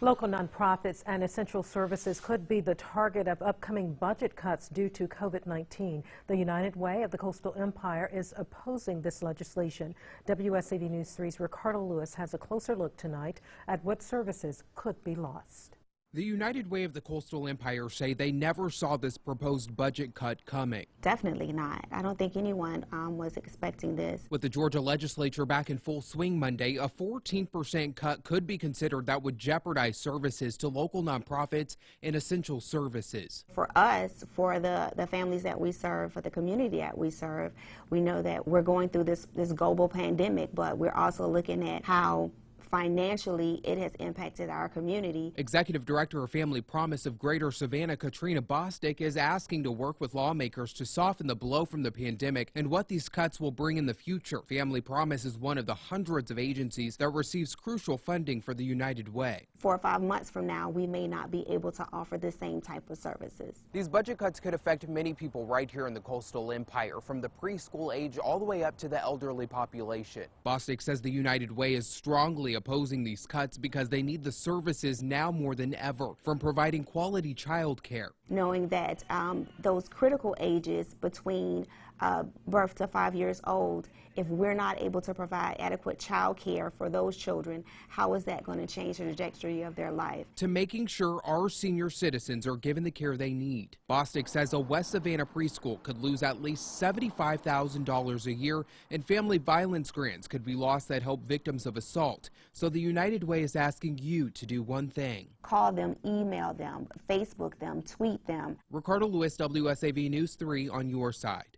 Local nonprofits and essential services could be the target of upcoming budget cuts due to COVID-19. The United Way of the Coastal Empire is opposing this legislation. WSAV News 3's Ricardo Lewis has a closer look tonight at what services could be lost. The United Way of the Coastal Empire say they never saw this proposed budget cut coming. Definitely not. I don't think anyone was expecting this. With the Georgia legislature back in full swing Monday, a 14% cut could be considered that would jeopardize services to local nonprofits and essential services. For us, for the families that we serve, for the community that we serve, we know that we're going through this global pandemic, but we're also looking at how financially it has impacted our community. Executive Director of Family Promise of Greater Savannah, Katrina Bostic, is asking to work with lawmakers to soften the blow from the pandemic and what these cuts will bring in the future. Family Promise is one of the hundreds of agencies that receives crucial funding for the United Way. 4 or 5 months from now, we may not be able to offer the same type of services. These budget cuts could affect many people right here in the Coastal Empire, from the preschool age all the way up to the elderly population. Bostic says the United Way is strongly opposing these cuts because they need the services now more than ever, from providing quality child care. Knowing that those critical ages between birth to 5 years old, if we're not able to provide adequate child care for those children, how is that going to change the trajectory of their life? To making sure our senior citizens are given the care they need. Bostic says a West Savannah preschool could lose at least $75,000 a year, and family violence grants could be lost that help victims of assault. So the United Way is asking you to do one thing. Call them, email them, Facebook them, tweet them. Ricardo Lewis, WSAV News 3 on your side.